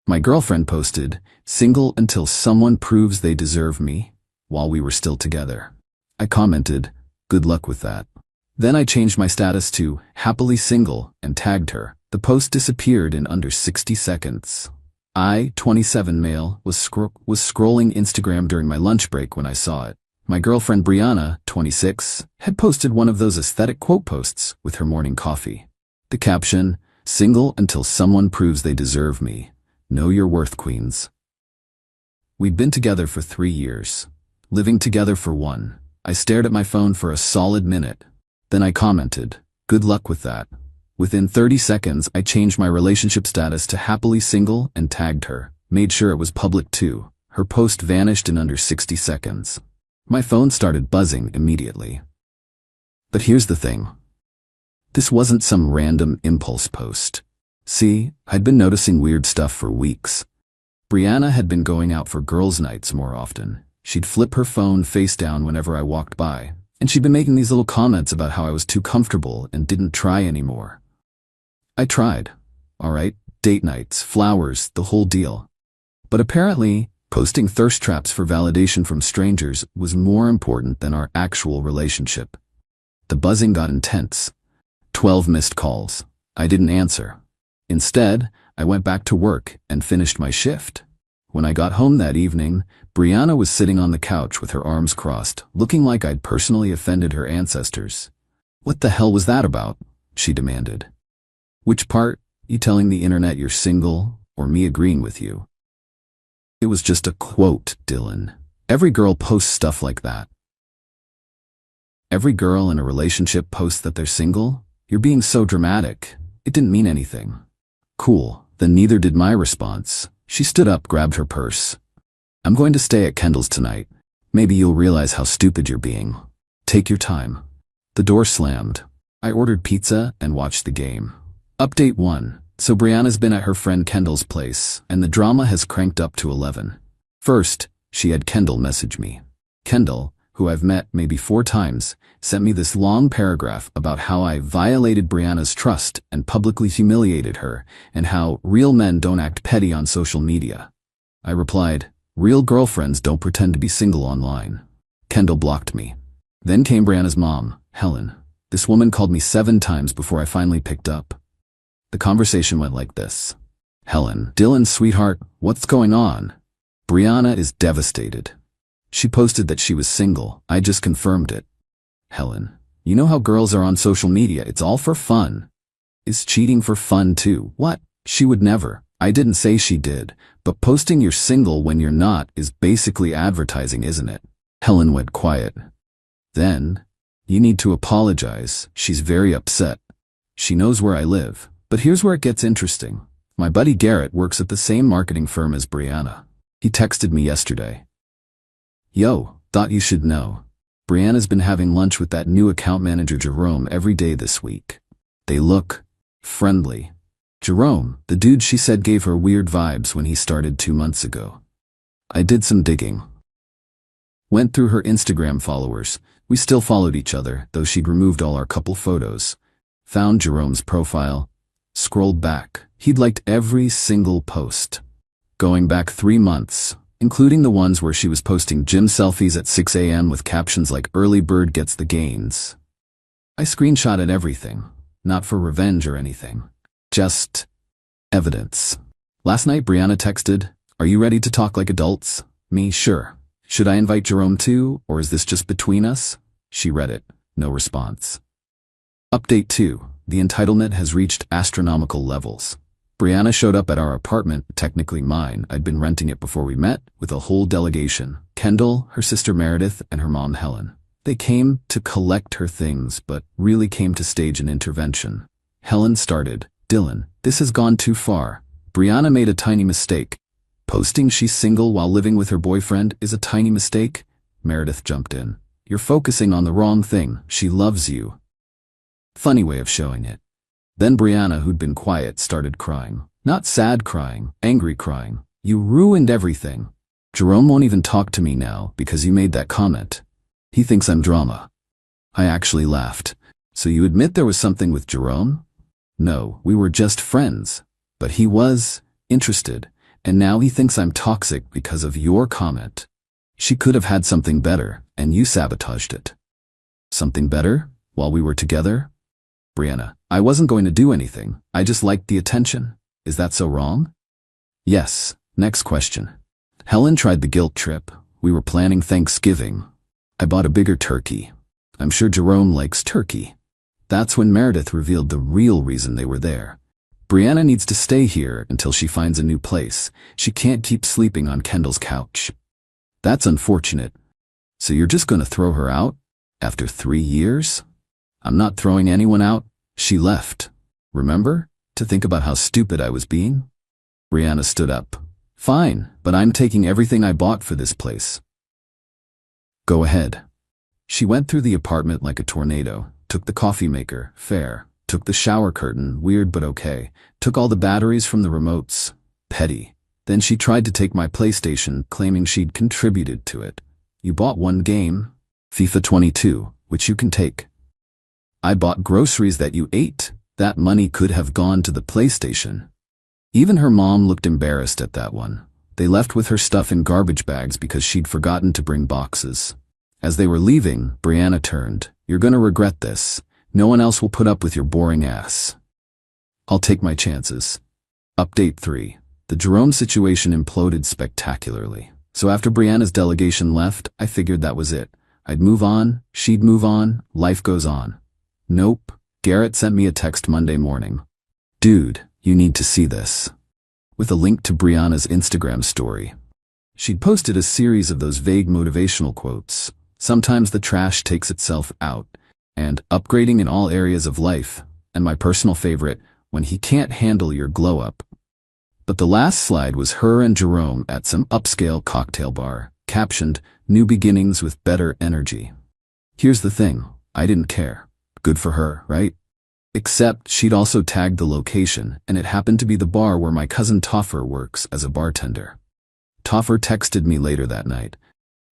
My girlfriend posted, "Single until someone proves they deserve me," while we were still together. I commented, "Good luck with that." Then I changed my status to happily single and tagged her. The post disappeared in under 60 seconds. I, 27 male, was scrolling Instagram during my lunch break when I saw it. My girlfriend Brianna, 26, had posted one of those aesthetic quote posts with her morning coffee. The caption, "Single until someone proves they deserve me. Know your worth, queens." We'd been together for 3 years, living together for 1. I stared at my phone for a solid minute. Then I commented, "Good luck with that." Within 30 seconds, I changed my relationship status to happily single and tagged her. Made sure it was public too. Her post vanished in under 60 seconds. My phone started buzzing immediately. But here's the thing. This wasn't some random impulse post. See, I'd been noticing weird stuff for weeks. Brianna had been going out for girls' nights more often. She'd flip her phone face down whenever I walked by, and she'd been making these little comments about how I was too comfortable and didn't try anymore. I tried. All right, date nights, flowers, the whole deal. But apparently, posting thirst traps for validation from strangers was more important than our actual relationship. The buzzing got intense. 12 missed calls. I didn't answer. Instead, I went back to work and finished my shift. When I got home that evening, Brianna was sitting on the couch with her arms crossed, looking like I'd personally offended her ancestors. "What the hell was that about?" she demanded. "Which part? You telling the internet you're single, or me agreeing with you?" "It was just a quote, Dylan. Every girl posts stuff like that." "Every girl in a relationship posts that they're single? You're being so dramatic. It didn't mean anything." "Cool, then neither did my response." She stood up, grabbed her purse. "I'm going to stay at Kendall's tonight. Maybe you'll realize how stupid you're being. Take your time." The door slammed. I ordered pizza and watched the game. Update 1. So Brianna's been at her friend Kendall's place, and the drama has cranked up to 11. First, she had Kendall message me. Kendall, who I've met maybe 4 times, sent me this long paragraph about how I violated Brianna's trust and publicly humiliated her, and how real men don't act petty on social media. I replied, "Real girlfriends don't pretend to be single online." Kendall blocked me. Then came Brianna's mom, Helen. This woman called me 7 times before I finally picked up. The conversation went like this. "Helen, Dylan, sweetheart, what's going on?" "Brianna is devastated. She posted that she was single. I just confirmed it." "Helen, you know how girls are on social media. It's all for fun." "Is cheating for fun too?" "What? She would never." "I didn't say she did, but posting you're single when you're not is basically advertising, isn't it?" Helen went quiet. Then, "You need to apologize. She's very upset. She knows where I live." But here's where it gets interesting. My buddy Garrett works at the same marketing firm as Brianna. He texted me yesterday. "Yo, thought you should know. Brianna's been having lunch with that new account manager Jerome every day this week. They look friendly." Jerome, the dude she said gave her weird vibes when he started 2 months ago. I did some digging. Went through her Instagram followers. We still followed each other, though she'd removed all our couple photos. Found Jerome's profile. Scrolled back. He'd liked every single post. Going back 3 months, including the ones where she was posting gym selfies at 6 a.m. with captions like "Early bird gets the gains." I screenshotted everything. Not for revenge or anything. Just evidence. Last night Brianna texted, "Are you ready to talk like adults?" Me, "Sure. Should I invite Jerome too, or is this just between us?" She read it. No response. Update 2. The entitlement has reached astronomical levels. Brianna showed up at our apartment, technically mine. I'd been renting it before we met, with a whole delegation. Kendall, her sister Meredith, and her mom Helen. They came to collect her things, but really came to stage an intervention. Helen started, "Dylan, this has gone too far. Brianna made a tiny mistake. Posting she's single while living with her boyfriend is a tiny mistake." Meredith jumped in. "You're focusing on the wrong thing. She loves you." Funny way of showing it. Then Brianna, who'd been quiet, started crying. Not sad crying, angry crying. "You ruined everything. Jerome won't even talk to me now because you made that comment. He thinks I'm drama." I actually laughed. "So you admit there was something with Jerome?" "No, we were just friends. But he was interested, And now he thinks I'm toxic because of your comment. She could have had something better, and you sabotaged it. Something better? While we were together? Brianna, I wasn't going to do anything. I just liked the attention. Is that so wrong? Yes. Next question. Helen tried the guilt trip. We were planning Thanksgiving. I bought a bigger turkey. I'm sure Jerome likes turkey. That's when Meredith revealed the real reason they were there. Brianna needs to stay here until she finds a new place. She can't keep sleeping on Kendall's couch. That's unfortunate. So you're just gonna throw her out? After 3 years? I'm not throwing anyone out. She left. Remember? To think about how stupid I was being? Brianna stood up. Fine, but I'm taking everything I bought for this place. Go ahead. She went through the apartment like a tornado, took the coffee maker, fair, took the shower curtain, weird but okay, took all the batteries from the remotes, petty. Then she tried to take my PlayStation, claiming she'd contributed to it. You bought one game, FIFA 22, which you can take. I bought groceries that you ate. That money could have gone to the PlayStation. Even her mom looked embarrassed at that one. They left with her stuff in garbage bags because she'd forgotten to bring boxes. As they were leaving, Brianna turned. You're gonna regret this. No one else will put up with your boring ass. I'll take my chances. Update 3. The Jerome situation imploded spectacularly. So after Brianna's delegation left, I figured that was it. I'd move on, she'd move on, life goes on. Nope. Garrett sent me a text Monday morning. Dude, you need to see this. With a link to Brianna's Instagram story. She'd posted a series of those vague motivational quotes. Sometimes the trash takes itself out. And upgrading in all areas of life. And my personal favorite, when he can't handle your glow up. But the last slide was her and Jerome at some upscale cocktail bar, captioned, New beginnings with better energy. Here's the thing, I didn't care. Good for her, right? Except she'd also tagged the location, and it happened to be the bar where my cousin Toffer works as a bartender. Toffer texted me later that night.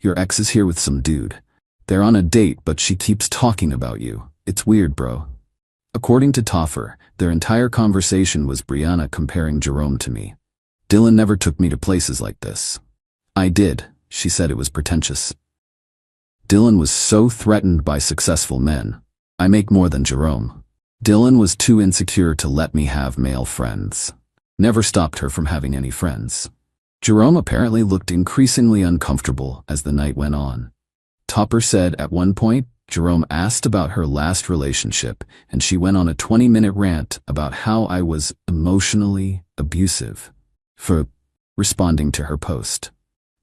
Your ex is here with some dude. They're on a date, but she keeps talking about you. It's weird, bro. According to Toffer, their entire conversation was Brianna comparing Jerome to me. Dylan never took me to places like this. I did. She said it was pretentious. Dylan was so threatened by successful men. I make more than Jerome. Dylan was too insecure to let me have male friends. Never stopped her from having any friends. Jerome apparently looked increasingly uncomfortable as the night went on. Topper said at one point, Jerome asked about her last relationship, and she went on a 20-minute rant about how I was emotionally abusive for responding to her post.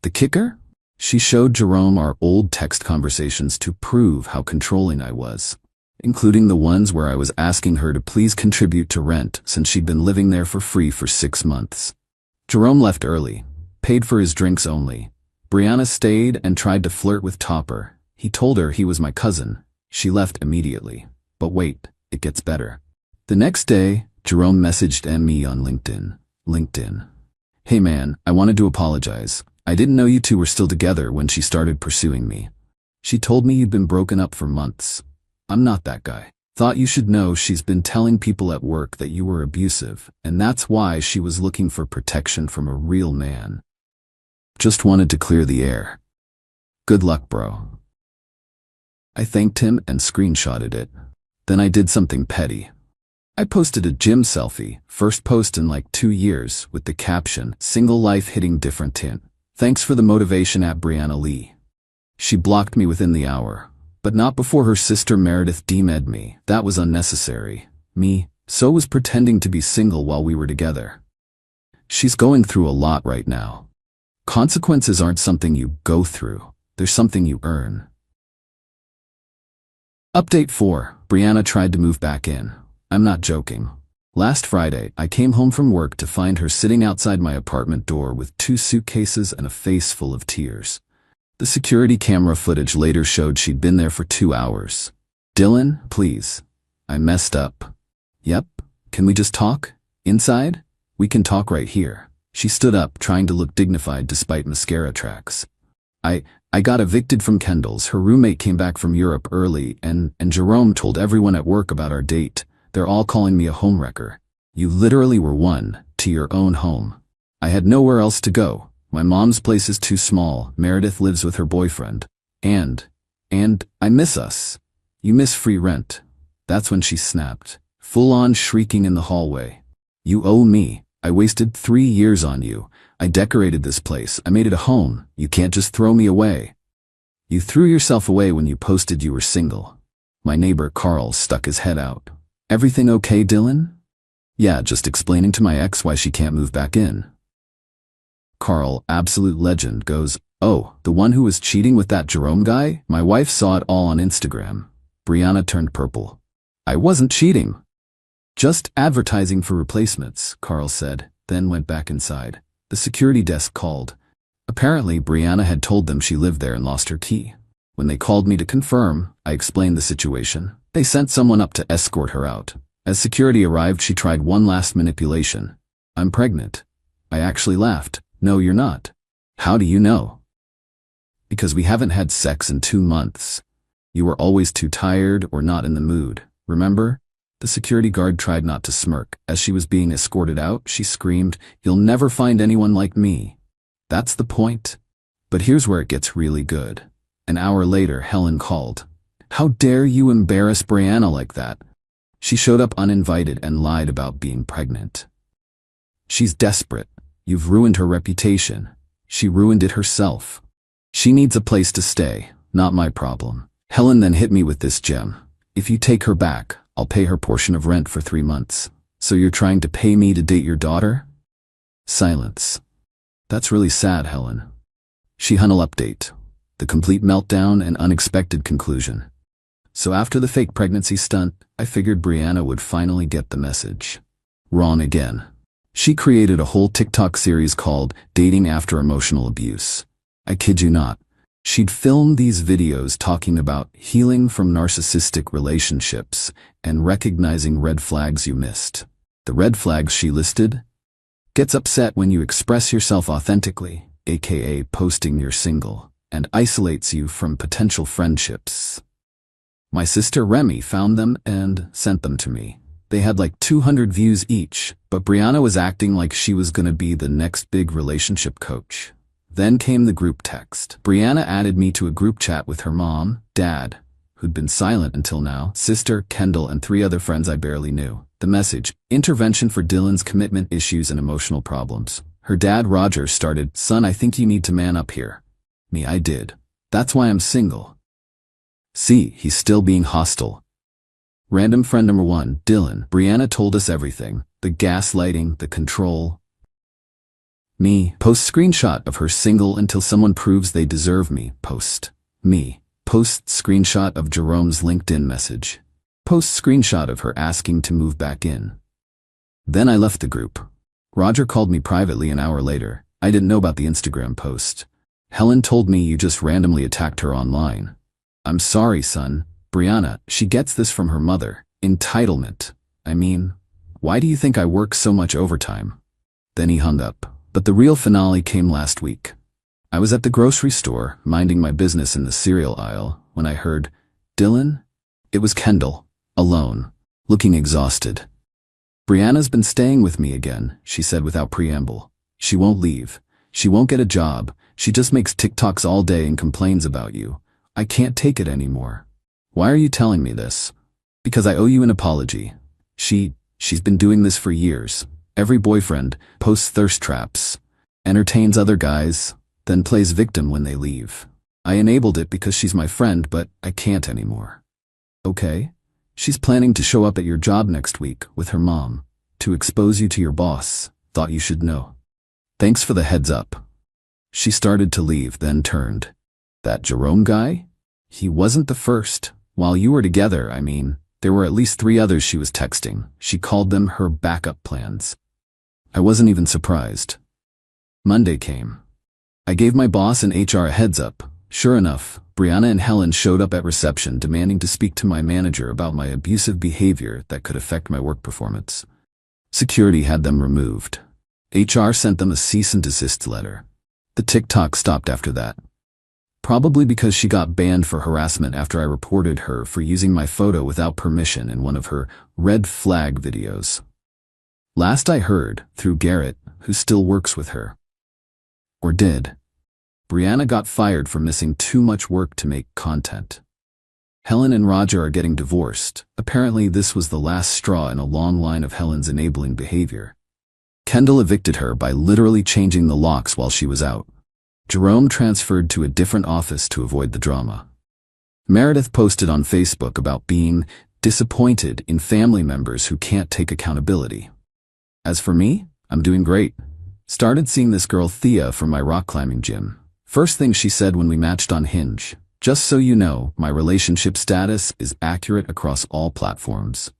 The kicker? She showed Jerome our old text conversations to prove how controlling I was, including the ones where I was asking her to please contribute to rent since she'd been living there for free for 6 months. Jerome left early, paid for his drinks only. Brianna stayed and tried to flirt with Topper. He told her he was my cousin. She left immediately. But wait, it gets better. The next day, Jerome messaged me on LinkedIn. Hey man, I wanted to apologize. I didn't know you two were still together when she started pursuing me. She told me you'd been broken up for months. I'm not that guy. Thought you should know she's been telling people at work that you were abusive, and that's why she was looking for protection from a real man. Just wanted to clear the air. Good luck, bro. I thanked him and screenshotted it. Then I did something petty. I posted a gym selfie, first post in like 2 years, with the caption, Single life hitting different tint. Thanks for the motivation at Brianna Lee. She blocked me within the hour. But not before her sister Meredith DM'd me. That was unnecessary. So was pretending to be single while we were together. She's going through a lot right now. Consequences aren't something you go through. They're something you earn. Update 4. Brianna tried to move back in. I'm not joking. Last Friday, I came home from work to find her sitting outside my apartment door with 2 suitcases and a face full of tears. The security camera footage later showed she'd been there for 2 hours. Dylan, please. I messed up. Yep. Can we just talk? Inside? We can talk right here. She stood up, trying to look dignified despite mascara tracks. I got evicted from Kendall's. Her roommate came back from Europe early, and Jerome told everyone at work about our date. They're all calling me a homewrecker. You literally were one to your own home. I had nowhere else to go. My mom's place is too small. Meredith lives with her boyfriend. And I miss us. You miss free rent. That's when she snapped, full on shrieking in the hallway. You owe me. I wasted 3 years on you. I decorated this place. I made it a home. You can't just throw me away. You threw yourself away when you posted you were single. My neighbor Carl stuck his head out. Everything okay, Dylan? Yeah, just explaining to my ex why she can't move back in. Carl, absolute legend, goes, oh, the one who was cheating with that Jerome guy? My wife saw it all on Instagram. Brianna turned purple. I wasn't cheating. Just advertising for replacements, Carl said, then went back inside. The security desk called. Apparently, Brianna had told them she lived there and lost her key. When they called me to confirm, I explained the situation. They sent someone up to escort her out. As security arrived, she tried one last manipulation. I'm pregnant. I actually laughed. No, you're not. How do you know? Because we haven't had sex in 2 months. You were always too tired or not in the mood, remember? The security guard tried not to smirk. As she was being escorted out, she screamed, "You'll never find anyone like me." That's the point. But here's where it gets really good. An hour later, Helen called. How dare you embarrass Brianna like that? She showed up uninvited and lied about being pregnant. She's desperate. You've ruined her reputation. She ruined it herself. She needs a place to stay, not my problem. Helen then hit me with this gem. If you take her back, I'll pay her portion of rent for 3 months. So you're trying to pay me to date your daughter? Silence. That's really sad, Helen. She Hunnel update. The complete meltdown and unexpected conclusion. So after the fake pregnancy stunt, I figured Brianna would finally get the message. Wrong again. She created a whole TikTok series called Dating After Emotional Abuse. I kid you not. She'd filmed these videos talking about healing from narcissistic relationships and recognizing red flags you missed. The red flags she listed: gets upset when you express yourself authentically, aka posting you're single, and isolates you from potential friendships. My sister Remy found them and sent them to me. They had like 200 views each, but Brianna was acting like she was gonna be the next big relationship coach. Then came the group text. Brianna added me to a group chat with her mom, dad, who'd been silent until now, sister, Kendall, and 3 other friends I barely knew. The message: intervention for Dylan's commitment issues and emotional problems. Her dad, Roger, started, "Son, I think you need to man up here." Me, I did. That's why I'm single. See, he's still being hostile. Random friend number 1, Dylan. Brianna told us everything. The gaslighting, the control. Me, post screenshot of her single until someone proves they deserve me. Post. Me, post screenshot of Jerome's LinkedIn message. Post screenshot of her asking to move back in. Then I left the group. Roger called me privately an hour later. I didn't know about the Instagram post. Helen told me you just randomly attacked her online. I'm sorry, son. Brianna, she gets this from her mother. Entitlement. I mean, why do you think I work so much overtime? Then he hung up. But the real finale came last week. I was at the grocery store, minding my business in the cereal aisle, when I heard, "Dylan?" It was Kendall, alone, looking exhausted. "Brianna's been staying with me again," she said without preamble. "She won't leave. She won't get a job. She just makes TikToks all day and complains about you. I can't take it anymore." "Why are you telling me this?" "Because I owe you an apology. She's been doing this for years. Every boyfriend posts thirst traps, entertains other guys, then plays victim when they leave. I enabled it because she's my friend, but I can't anymore." "Okay. She's planning to show up at your job next week with her mom to expose you to your boss. Thought you should know. Thanks for the heads up." She started to leave, then turned. "That Jerome guy? He wasn't the first. While you were together, I mean, there were at least 3 others she was texting. She called them her backup plans." I wasn't even surprised. Monday came. I gave my boss and HR a heads up. Sure enough, Brianna and Helen showed up at reception demanding to speak to my manager about my abusive behavior that could affect my work performance. Security had them removed. HR sent them a cease and desist letter. The TikTok stopped after that. Probably because she got banned for harassment after I reported her for using my photo without permission in one of her red flag videos. Last I heard, through Garrett, who still works with her. Or did. Brianna got fired for missing too much work to make content. Helen and Roger are getting divorced. Apparently this was the last straw in a long line of Helen's enabling behavior. Kendall evicted her by literally changing the locks while she was out. Jerome transferred to a different office to avoid the drama. Meredith posted on Facebook about being disappointed in family members who can't take accountability. As for me, I'm doing great. Started seeing this girl Thea from my rock climbing gym. First thing she said when we matched on Hinge, "Just so you know, my relationship status is accurate across all platforms."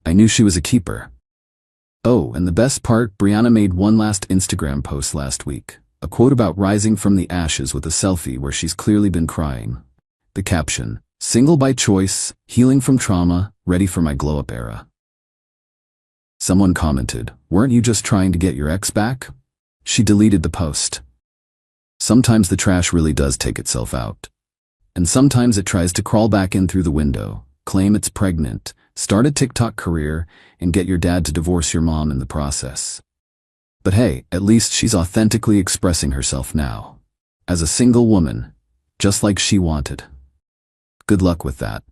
I knew she was a keeper. Oh, and the best part, Brianna made one last Instagram post last week. A quote about rising from the ashes with a selfie where she's clearly been crying. The caption, "Single by choice, healing from trauma, ready for my glow-up era." Someone commented, "Weren't you just trying to get your ex back?" She deleted the post. Sometimes the trash really does take itself out. And sometimes it tries to crawl back in through the window, claim it's pregnant, start a TikTok career, and get your dad to divorce your mom in the process. But hey, at least she's authentically expressing herself now. As a single woman, just like she wanted. Good luck with that.